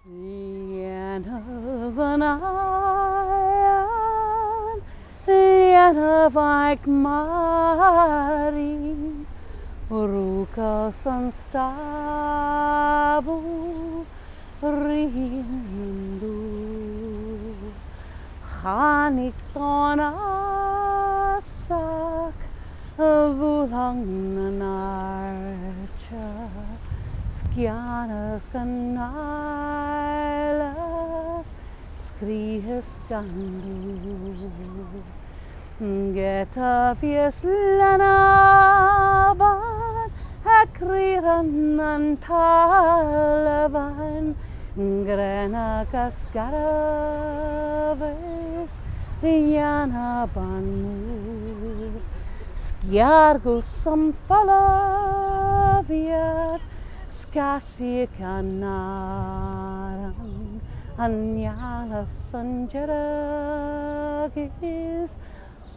Jan of an island, Jan of Ike Mari, Rukas and Stabu, Rindu, Chanik Tonasak, Vulang Nanarcha. Skjana kanala, skrihe skandu. Geta fieslanaban, akriran antalavan, grena cascaraves, jana banu. Skjargo som falaviat, Skasi kanaran, anyala sanjaragis,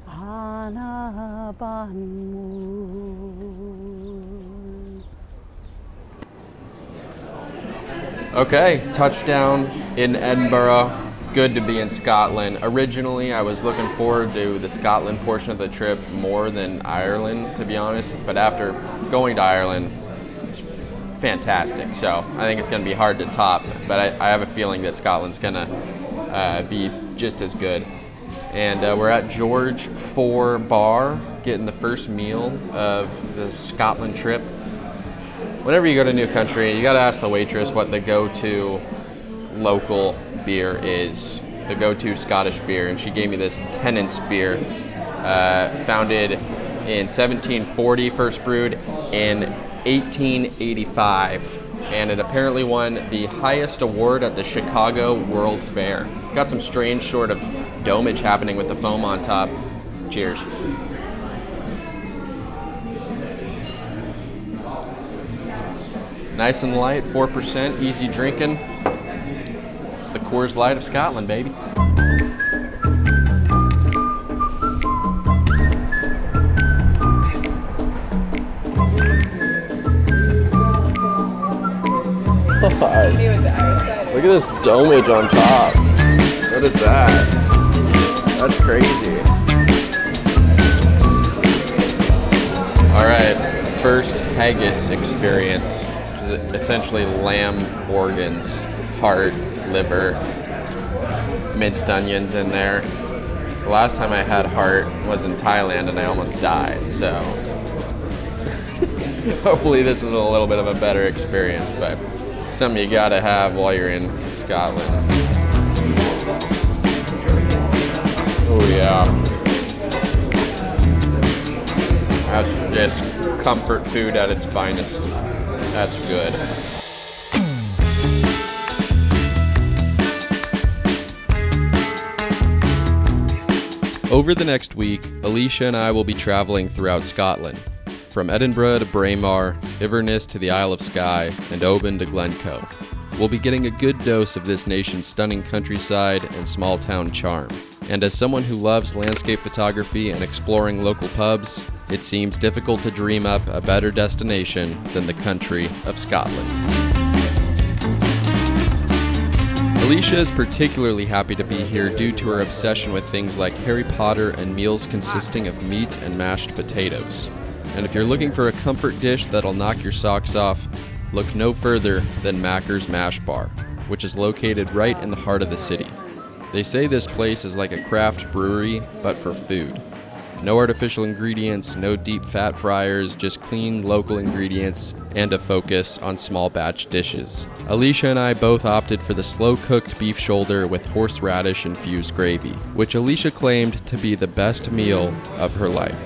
anabanmu. Okay, touchdown in Edinburgh. Good to be in Scotland. Originally, I was looking forward to the Scotland portion of the trip more than Ireland, to be honest. But after going to Ireland, fantastic. So I think it's going to be hard to top, but I have a feeling that Scotland's going to be just as good. And we're at George 4 Bar, getting the first meal of the Scotland trip. Whenever you go to a new country, you got to ask the waitress what the go-to local beer is, the go-to Scottish beer, and she gave me this Tennant's beer, founded in 1740, first brewed in 1885, and it apparently won the highest award at the Chicago World Fair. Got some strange sort of domage happening with the foam on top. Cheers. Nice and light, 4%, easy drinking. It's the Coors Light of Scotland, baby. God. Look at this domage on top. What is that? That's crazy. All right, first haggis experience. Essentially lamb organs, heart, liver, minced onions in there. The last time I had heart was in Thailand and I almost died, so hopefully this is a little bit of a better experience, but something you gotta have while you're in Scotland. Oh yeah. That's just comfort food at its finest. That's good. Over the next week, Alicia and I will be traveling throughout Scotland, from Edinburgh to Braemar, Inverness to the Isle of Skye, and Oban to Glencoe. We'll be getting a good dose of this nation's stunning countryside and small-town charm. And as someone who loves landscape photography and exploring local pubs, it seems difficult to dream up a better destination than the country of Scotland. Alicia is particularly happy to be here due to her obsession with things like Harry Potter and meals consisting of meat and mashed potatoes. And if you're looking for a comfort dish that'll knock your socks off, look no further than Macker's Mash Bar, which is located right in the heart of the city. They say this place is like a craft brewery, but for food. No artificial ingredients, no deep fat fryers, just clean local ingredients and a focus on small batch dishes. Alicia and I both opted for the slow-cooked beef shoulder with horseradish infused gravy, which Alicia claimed to be the best meal of her life.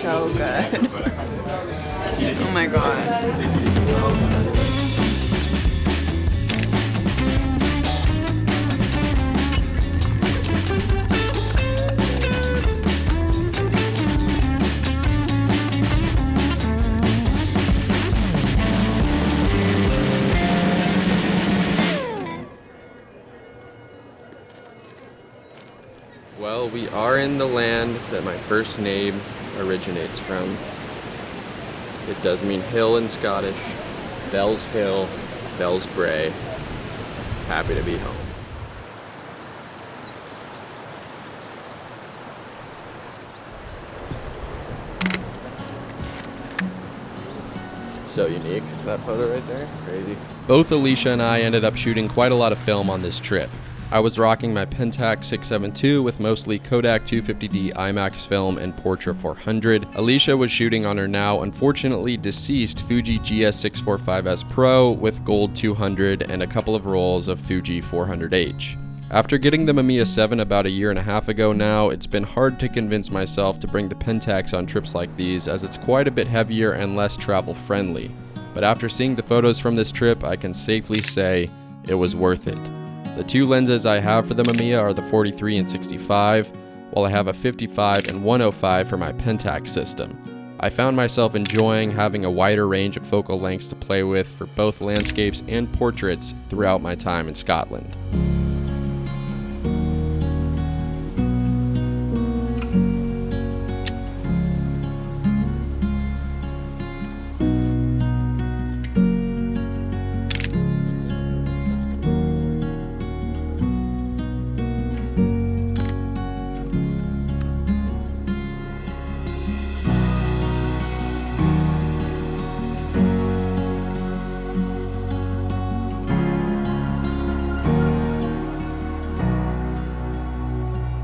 So good. Oh my god. Well, we are in the land that my first name originates from. It does mean hill in Scottish. Bell's Hill, Bell's Bray. happy to be home. So unique, that photo right there. Crazy. Both Alicia and I ended up shooting quite a lot of film on this trip. I was rocking my Pentax 672 with mostly Kodak 250D IMAX film and Portra 400. Alicia was shooting on her now unfortunately deceased Fuji GS645S Pro with Gold 200 and a couple of rolls of Fuji 400H. After getting the Mamiya 7 about a year and a half ago now, it's been hard to convince myself to bring the Pentax on trips like these, as it's quite a bit heavier and less travel friendly. But after seeing the photos from this trip, I can safely say it was worth it. The two lenses I have for the Mamiya are the 43 and 65, while I have a 55 and 105 for my Pentax system. I found myself enjoying having a wider range of focal lengths to play with for both landscapes and portraits throughout my time in Scotland.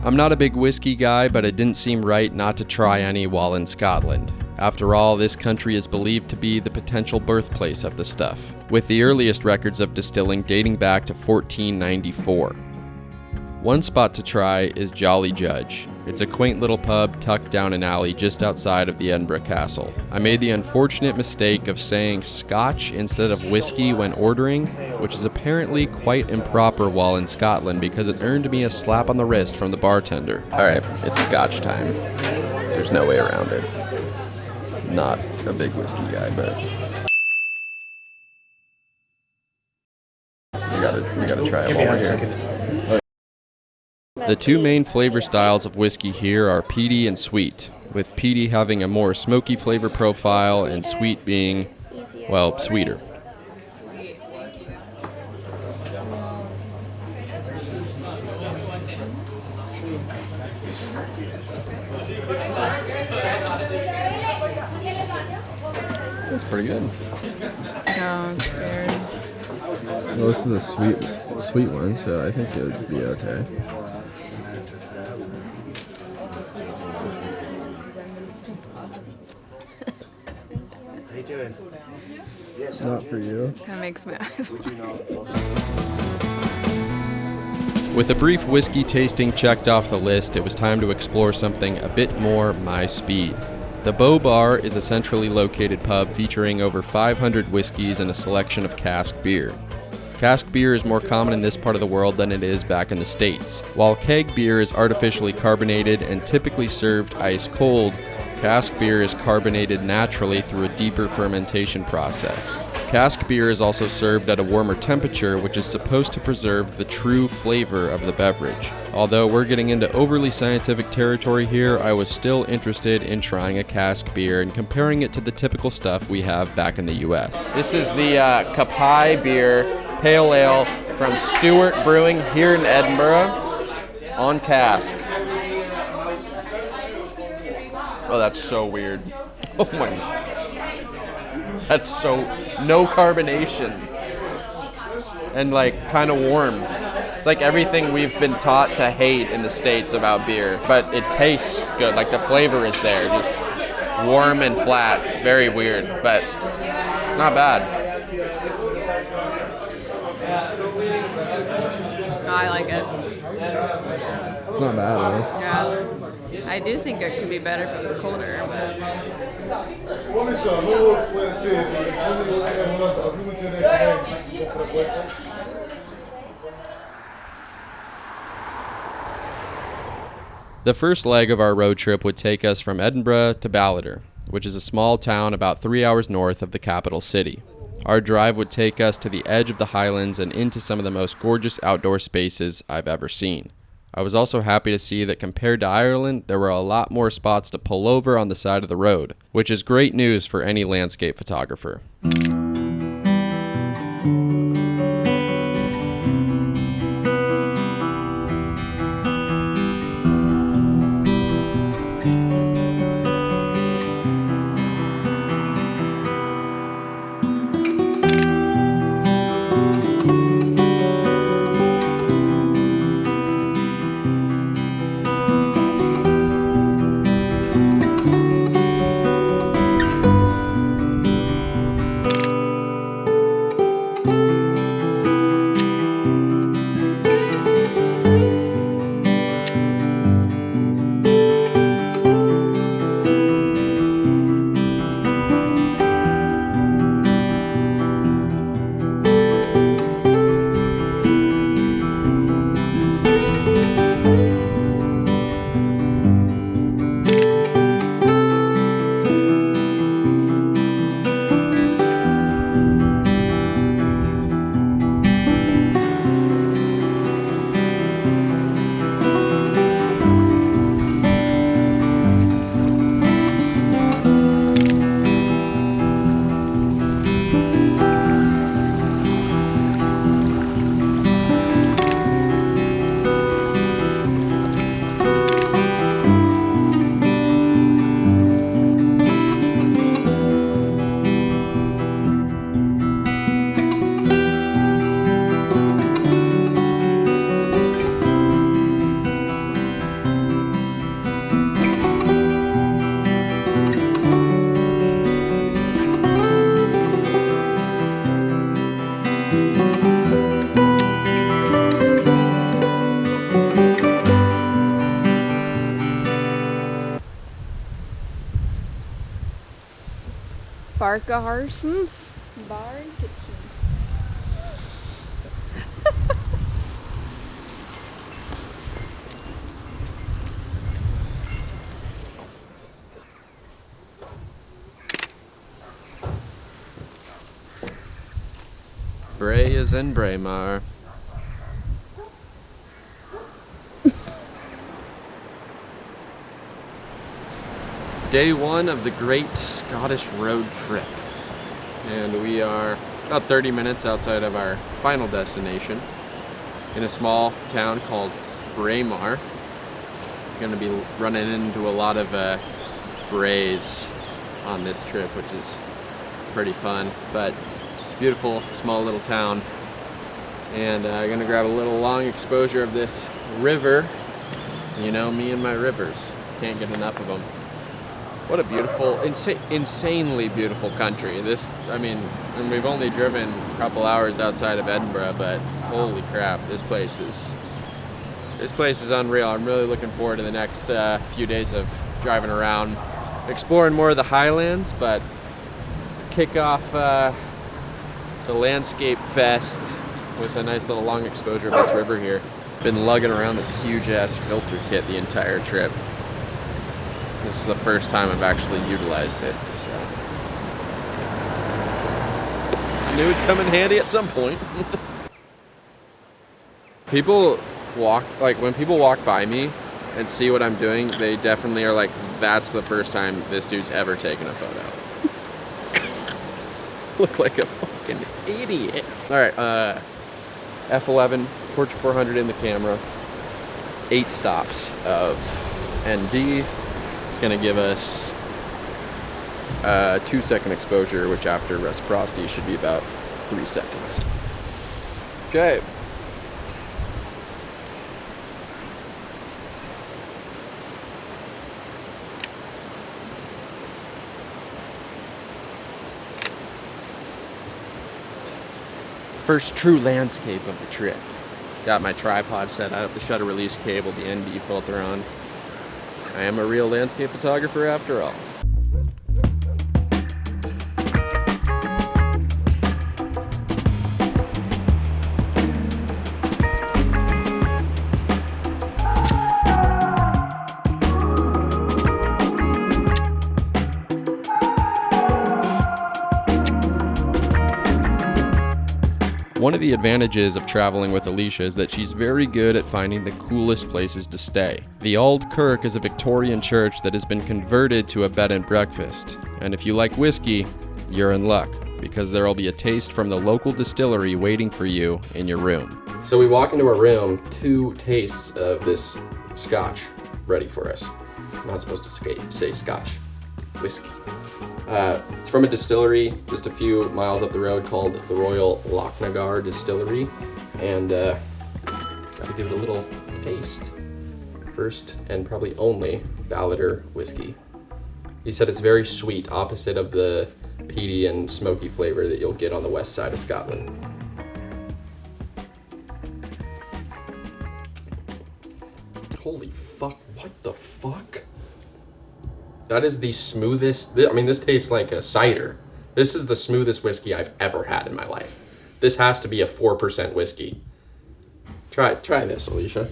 I'm not a big whiskey guy, but it didn't seem right not to try any while in Scotland. After all, this country is believed to be the potential birthplace of the stuff, with the earliest records of distilling dating back to 1494. One spot to try is Jolly Judge. It's a quaint little pub tucked down an alley just outside of the Edinburgh Castle. I made the unfortunate mistake of saying scotch instead of whiskey when ordering, which is apparently quite improper while in Scotland because it earned me a slap on the wrist from the bartender. Alright, it's scotch time. There's no way around it. Not a big whiskey guy, but we gotta try it while we're here. The two main flavor styles of whiskey here are peaty and sweet, with peaty having a more smoky flavor profile and sweet being, well, sweeter. That's pretty good. No, I'm scared. Well, this is a sweet one, so I think it would be okay. How you doing? Yes, Not for you. Kind of makes my eyes water. With a brief whiskey tasting checked off the list, it was time to explore something a bit more my speed. The Bow Bar is a centrally located pub featuring over 500 whiskeys and a selection of cask beer. Cask beer is more common in this part of the world than it is back in the States. While keg beer is artificially carbonated and typically served ice cold, cask beer is carbonated naturally through a deeper fermentation process. Cask beer is also served at a warmer temperature, which is supposed to preserve the true flavor of the beverage. Although we're getting into overly scientific territory here, I was still interested in trying a cask beer and comparing it to the typical stuff we have back in the US. This is the Kapai beer pale ale from Stewart Brewing here in Edinburgh on cask. Oh, that's so weird. Oh my God. That's so, no carbonation. And like kind of warm. It's like everything we've been taught to hate in the States about beer, but it tastes good. Like the flavor is there, just warm and flat. Very weird, but it's not bad. No, I like it. It's not bad, though. Yeah. I do think it could be better if it was colder, but The first leg of our road trip would take us from Edinburgh to Balliter, which is a small town about 3 hours north of the capital city. Our drive would take us to the edge of the Highlands and into some of the most gorgeous outdoor spaces I've ever seen. I was also happy to see that compared to Ireland, there were a lot more spots to pull over on the side of the road, which is great news for any landscape photographer. Barca Harsens Bar and Kitchen. Bray is in Braemar. Day one of the Great Scottish Road Trip. And we are about 30 minutes outside of our final destination in a small town called Braemar. Going to be running into a lot of braes on this trip, which is pretty fun. But beautiful small little town. And I'm going to grab a little long exposure of this river. You know me and my rivers. Can't get enough of them. What a beautiful, insanely beautiful country. This, I mean, and we've only driven a couple hours outside of Edinburgh, but holy crap, this place is unreal. I'm really looking forward to the next few days of driving around, exploring more of the Highlands. But let's kick off the Landscape Fest with a nice little long exposure of this river here. Been lugging around this huge ass filter kit the entire trip. This is the first time I've actually utilized it, so I knew it'd come in handy at some point. People walk, like when people walk by me and see what I'm doing, they definitely are like, that's the first time this dude's ever taken a photo. Look like a fucking idiot. All right, F11, Portrait 400 in the camera. 8 stops of ND. Going to give us a 2-second exposure, which after reciprocity should be about 3 seconds. Okay. First true landscape of the trip. Got my tripod set up, the shutter release cable, the ND filter on. I am a real landscape photographer after all. One of the advantages of traveling with Alicia is that she's very good at finding the coolest places to stay. The Auld Kirk is a Victorian church that has been converted to a bed and breakfast. And if you like whiskey, you're in luck, because there'll be a taste from the local distillery waiting for you in your room. So we walk into our room, 2 tastes of this scotch ready for us. I'm not supposed to say scotch, whiskey. It's from a distillery just a few miles up the road called the Royal Lochnagar Distillery, and gotta give it a little taste. First and probably only Ballader whiskey. He said it's very sweet, opposite of the peaty and smoky flavor that you'll get on the west side of Scotland. Holy fuck, what the fuck? That is the smoothest, I mean, this tastes like a cider. This is the smoothest whiskey I've ever had in my life. This has to be a 4% whiskey. Try this, Alicia.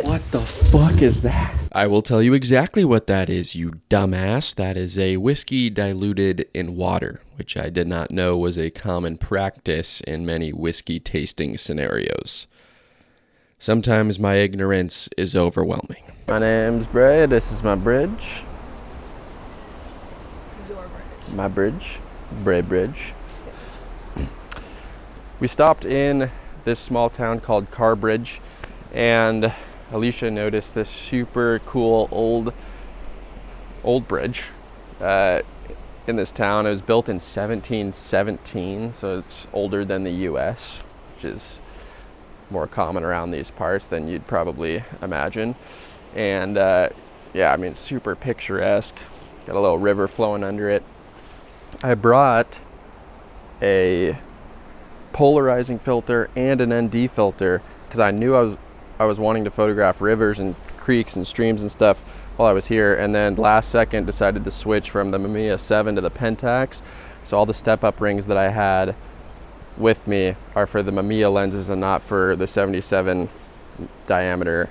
What the fuck is that? I will tell you exactly what that is, you dumbass. That is a whiskey diluted in water, which I did not know was a common practice in many whiskey tasting scenarios. Sometimes my ignorance is overwhelming. My name's Bray, this is my bridge. My bridge, Bray Bridge. We stopped in this small town called Carbridge, and Alicia noticed this super cool old bridge in this town. It was built in 1717, so it's older than the US, which is more common around these parts than you'd probably imagine. And yeah, I mean, super picturesque. Got a little river flowing under it. I brought a polarizing filter and an ND filter because I knew I was wanting to photograph rivers and creeks and streams and stuff while I was here, and then last second decided to switch from the Mamiya 7 to the Pentax. So all the step-up rings that I had with me are for the Mamiya lenses and not for the 77 diameter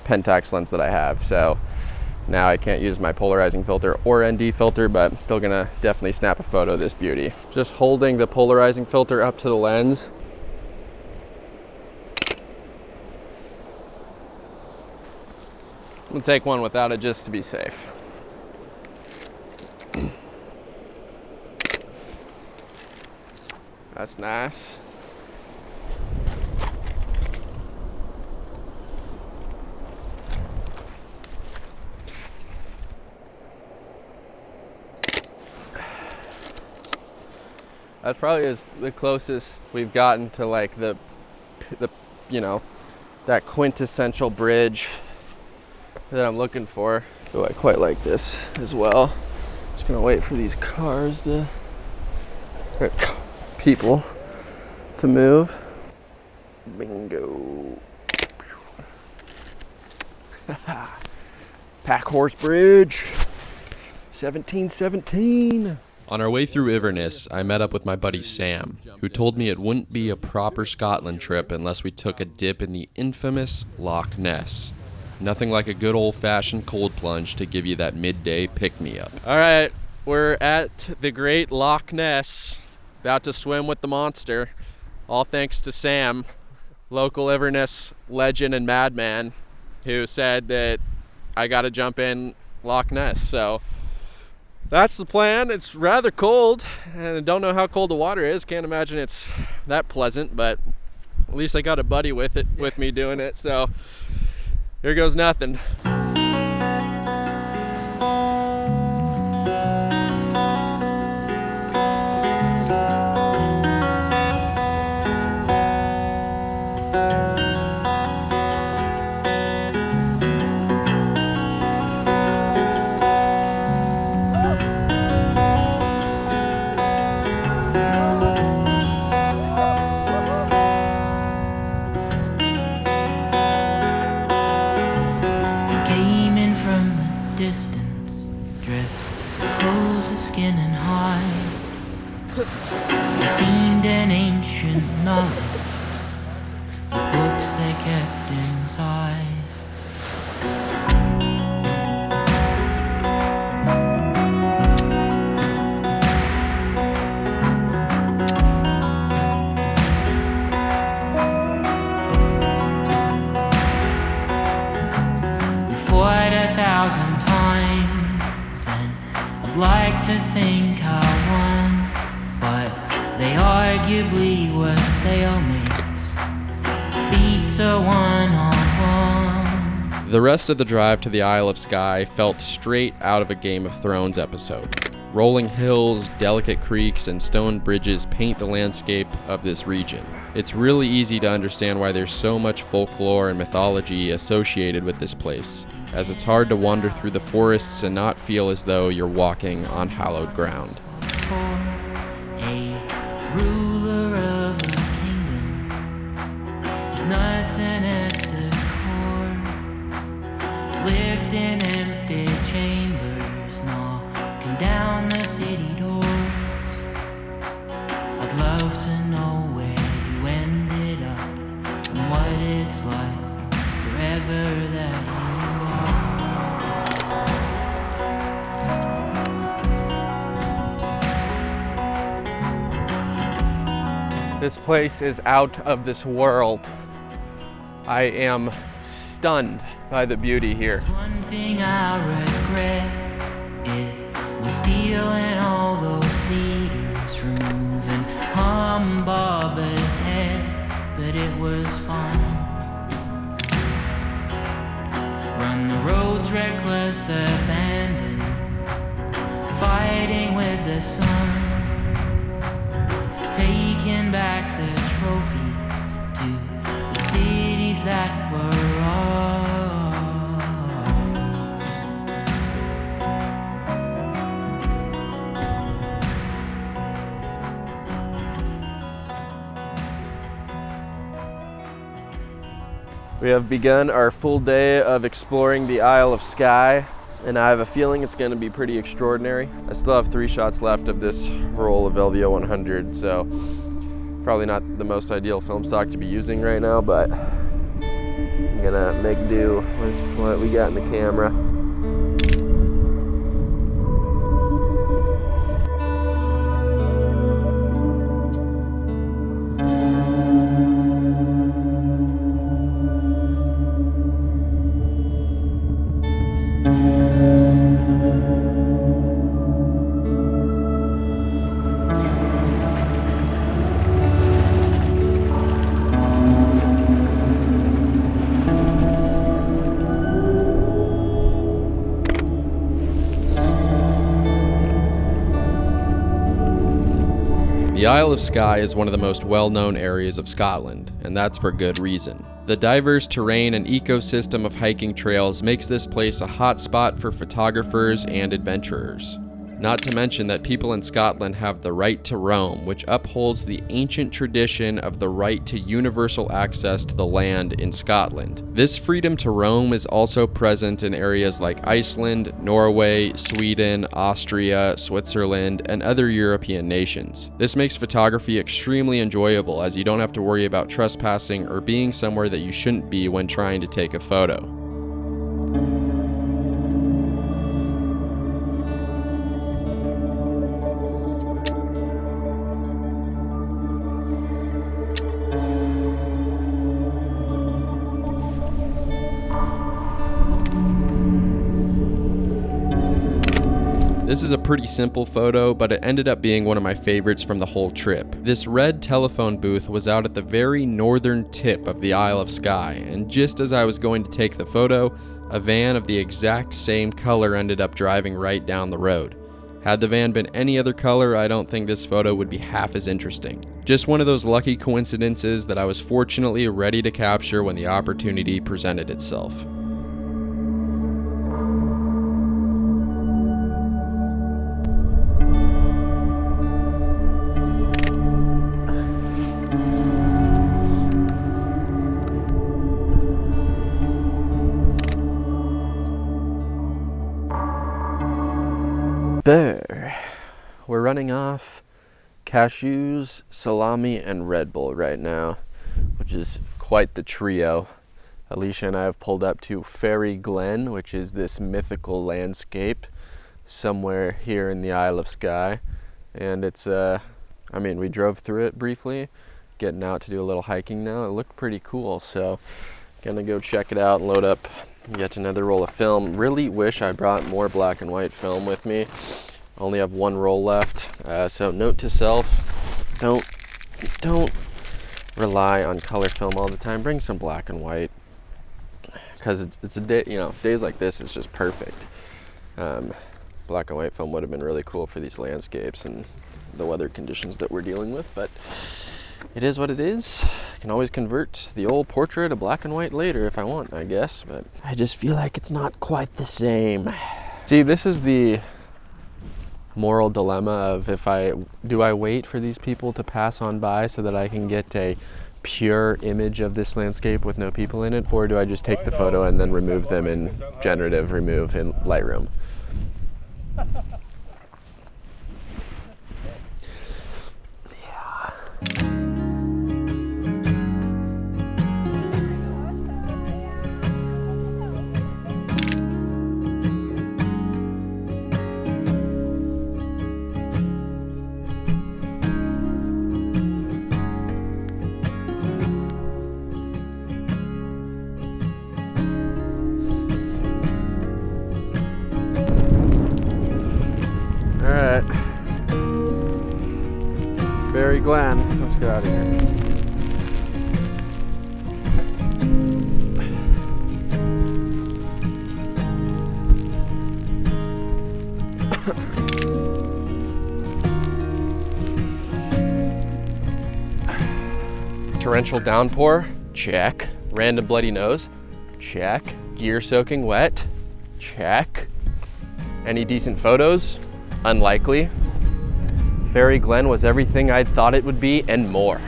Pentax lens that I have. So now I can't use my polarizing filter or ND filter, but I'm still gonna definitely snap a photo of this beauty. Just holding the polarizing filter up to the lens. I'm gonna take one without it just to be safe. That's nice. That's probably the closest we've gotten to like the you know, that quintessential bridge that I'm looking for. Oh, I quite like this as well. Just gonna wait for these cars to, or people to move. Bingo. Pack Horse Bridge, 1717. On our way through Inverness, I met up with my buddy Sam, who told me it wouldn't be a proper Scotland trip unless we took a dip in the infamous Loch Ness. Nothing like a good old-fashioned cold plunge to give you that midday pick-me-up. All right, we're at the great Loch Ness, about to swim with the monster, all thanks to Sam, local Inverness legend and madman, who said that I gotta jump in Loch Ness. So that's the plan. It's rather cold, and I don't know how cold the water is. Can't imagine it's that pleasant, but at least I got a buddy with me doing it. So here goes nothing. Seemed an ancient knowledge, the books they kept inside. We fought 1,000 times, and I'd like to think I won. But they arguably were stalemates, feats of one-on-one. The rest of the drive to the Isle of Skye felt straight out of a Game of Thrones episode. Rolling hills, delicate creeks, and stone bridges paint the landscape of this region. It's really easy to understand why there's so much folklore and mythology associated with this place, as it's hard to wander through the forests and not feel as though you're walking on hallowed ground. Ruler of a kingdom, nothing at the core. Lived in empty chambers, knocking down the city doors. I'd love to know where you ended up and what it's like forever that you This place is out of this world. I am stunned by the beauty here. One thing I regret, it was stealing all those cedars, removing Humbaba's head, but it was fun. Run the roads reckless, abandoned, fighting with the sun. Taking back the trophies to the cities that were We have begun our full day of exploring the Isle of Skye. and I have a feeling it's going to be pretty extraordinary. I still have 3 shots left of this roll of LVO 100, so probably not the most ideal film stock to be using right now, but I'm gonna make do with what we got in the camera. The Isle of Skye is one of the most well-known areas of Scotland, and that's for good reason. The diverse terrain and ecosystem of hiking trails makes this place a hot spot for photographers and adventurers. Not to mention that people in Scotland have the right to roam, which upholds the ancient tradition of the right to universal access to the land in Scotland. This freedom to roam is also present in areas like Iceland, Norway, Sweden, Austria, Switzerland, and other European nations. This makes photography extremely enjoyable, as you don't have to worry about trespassing or being somewhere that you shouldn't be when trying to take a photo. This is a pretty simple photo, but it ended up being one of my favorites from the whole trip. This red telephone booth was out at the very northern tip of the Isle of Skye, and just as I was going to take the photo, a van of the exact same color ended up driving right down the road. Had the van been any other color, I don't think this photo would be half as interesting. Just one of those lucky coincidences that I was fortunately ready to capture when the opportunity presented itself. We're running off cashews, salami, and Red Bull right now, which is quite the trio. Alicia and I have pulled up to Fairy Glen, which is this mythical landscape somewhere here in the Isle of Skye. And it's, we drove through it briefly, getting out to do a little hiking now. It looked pretty cool, so gonna go check it out and load up yet another roll of film. Really wish I brought more black and white film with me. Only have 1 roll left, so note to self, don't rely on color film all the time. Bring some black and white, because it's a day, days like this is just perfect. Black and white film would have been really cool for these landscapes and the weather conditions that we're dealing with, but it is what it is. I can always convert the old portrait to black and white later if I want, I guess, but I just feel like it's not quite the same. See, this is the moral dilemma of do I wait for these people to pass on by so that I can get a pure image of this landscape with no people in it, or do I just take the photo and then remove them in generative remove in Lightroom? Alright. Fairy Glen, let's get out of here. Torrential downpour, check. Random bloody nose, check. Gear soaking wet, check. Any decent photos? Unlikely. Fairy Glen was everything I'd thought it would be and more.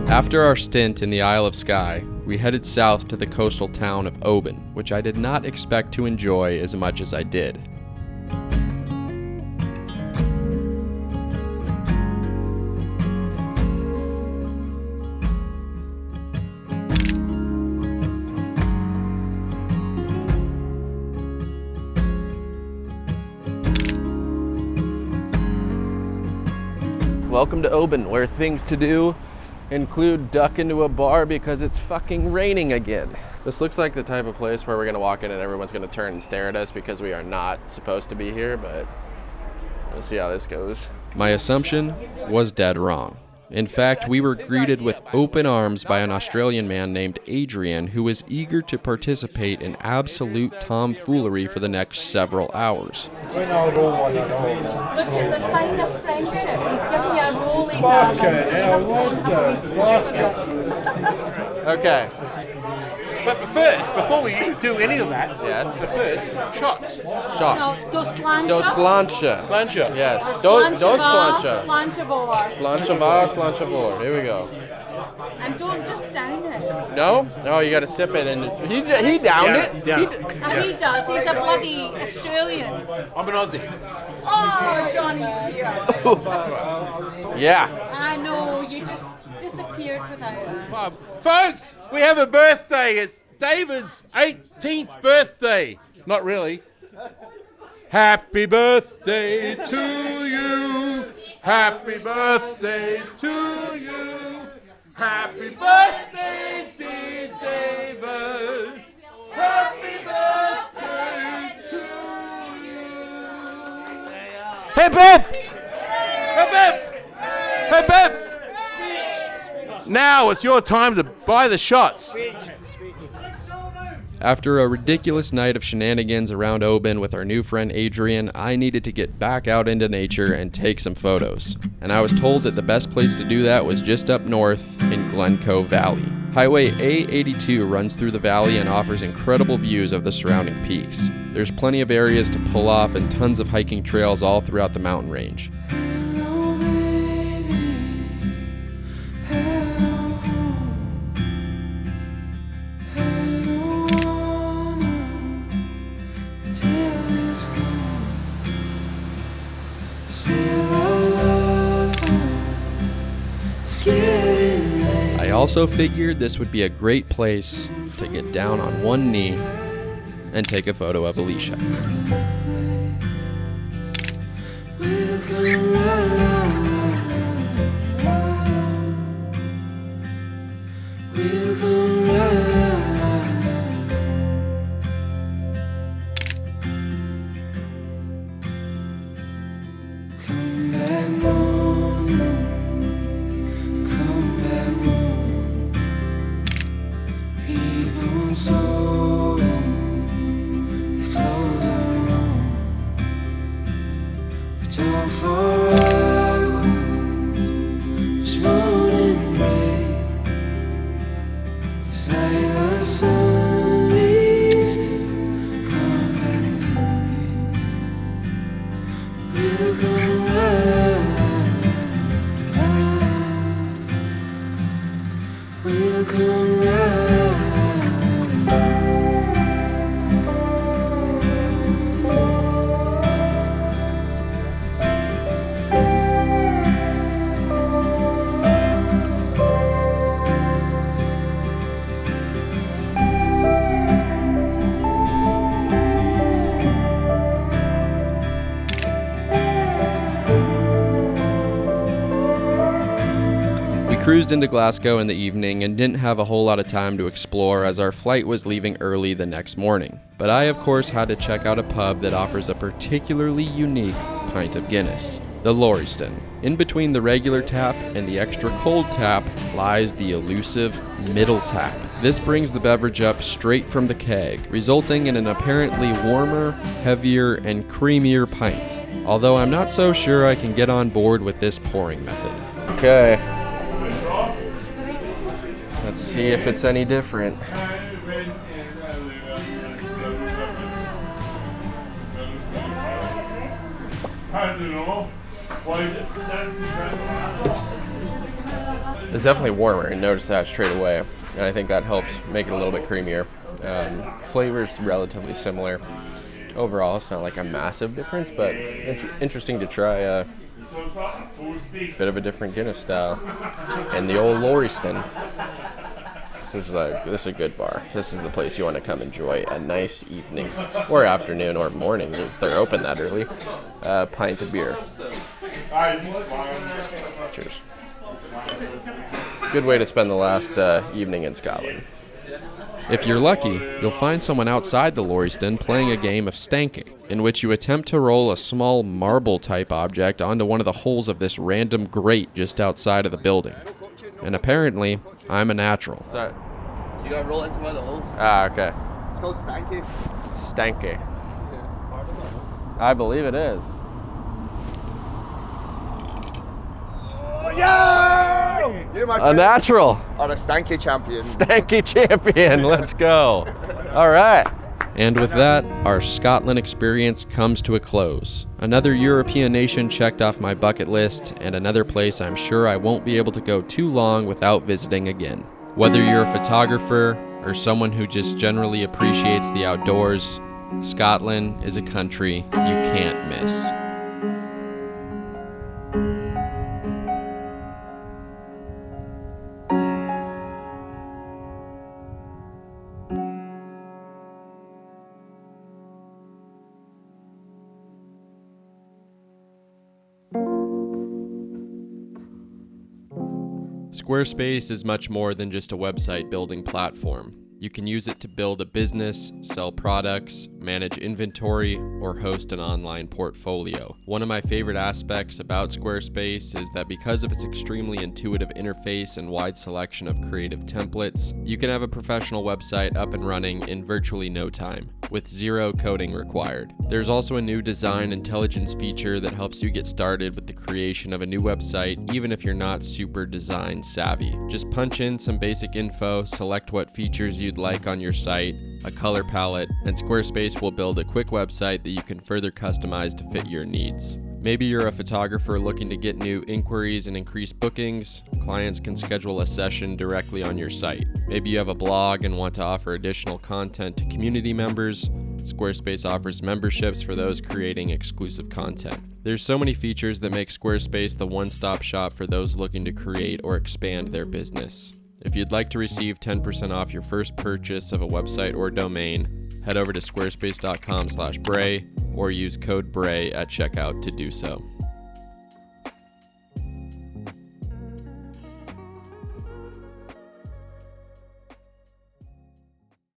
After our stint in the Isle of Skye, we headed south to the coastal town of Oban, which I did not expect to enjoy as much as I did. Welcome to Oban, where things to do include duck into a bar because it's fucking raining again. This looks like the type of place where we're gonna walk in and everyone's gonna turn and stare at us because we are not supposed to be here, but we'll see how this goes. My assumption was dead wrong. In fact, we were greeted with open arms by an Australian man named Adrian who was eager to participate in absolute tomfoolery for the next several hours. Look, it's a sign of friendship. He's giving you a rolling Okay. But first, before we do any of that, Yes. the first, shots. Shots. No, dos slancha. Dos slancha. Slancha. Yes. Dos slancha. Slanchavor. Slanchavor. Here we go. And don't just down it. No? No, you gotta sip it and he downed it. Yeah. And he does. He's a bloody Australian. I'm an Aussie. Oh, Johnny's here. Yeah. I know, you just disappeared without us. Folks, we have a birthday. It's David's 18th birthday. Not really. Happy birthday to you. Happy birthday to you. Happy birthday, dear David. Happy birthday to you. Hip hip! Hip hip! Hip hip! Now it's your time to buy the shots. After a ridiculous night of shenanigans around Oban with our new friend Adrian, I needed to get back out into nature and take some photos. And I was told that the best place to do that was just up north in Glencoe Valley. Highway A82 runs through the valley and offers incredible views of the surrounding peaks. There's plenty of areas to pull off and tons of hiking trails all throughout the mountain range. I also figured this would be a great place to get down on one knee and take a photo of Alicia. Cruised into Glasgow in the evening and didn't have a whole lot of time to explore as our flight was leaving early the next morning. But I, of course, had to check out a pub that offers a particularly unique pint of Guinness, the Lauriston. In between the regular tap and the extra cold tap lies the elusive middle tap. This brings the beverage up straight from the keg, resulting in an apparently warmer, heavier, and creamier pint. Although I'm not so sure I can get on board with this pouring method. Okay. Let's see if it's any different. It's definitely warmer. You notice that straight away, and I think that helps make it a little bit creamier. Flavor's relatively similar. Overall, it's not like a massive difference, but interesting to try a bit of a different Guinness style. And the old Lauriston. This is a good bar. This is the place you want to come enjoy a nice evening, or afternoon, or morning if they're open that early. Pint of beer. Cheers. Good way to spend the last evening in Scotland. If you're lucky, you'll find someone outside the Lauriston playing a game of stanking, in which you attempt to roll a small marble-type object onto one of the holes of this random grate just outside of the building. And apparently, I'm a natural. So you gotta roll it into one of the holes. Ah, okay. It's called stanky. Stanky. I believe it is. Oh, yeah! You're my A friend. natural. Or a stanky champion. Stanky champion. Let's go. All right. And with that, our Scotland experience comes to a close. Another European nation checked off my bucket list, and another place I'm sure I won't be able to go too long without visiting again. Whether you're a photographer or someone who just generally appreciates the outdoors, Scotland is a country you can't miss. Squarespace is much more than just a website building platform. You can use it to build a business, sell products, manage inventory, or host an online portfolio. One of my favorite aspects about Squarespace is that because of its extremely intuitive interface and wide selection of creative templates, you can have a professional website up and running in virtually no time, with zero coding required. There's also a new design intelligence feature that helps you get started with the creation of a new website, even if you're not super design savvy. Just punch in some basic info, select what features you'd like on your site, a color palette, and Squarespace will build a quick website that you can further customize to fit your needs. Maybe you're a photographer looking to get new inquiries and increase bookings. Clients can schedule a session directly on your site. Maybe you have a blog and want to offer additional content to community members. Squarespace offers memberships for those creating exclusive content. There's so many features that make Squarespace the one-stop shop for those looking to create or expand their business. If you'd like to receive 10% off your first purchase of a website or domain, head over to squarespace.com/Bray or use code BRAY at checkout to do so.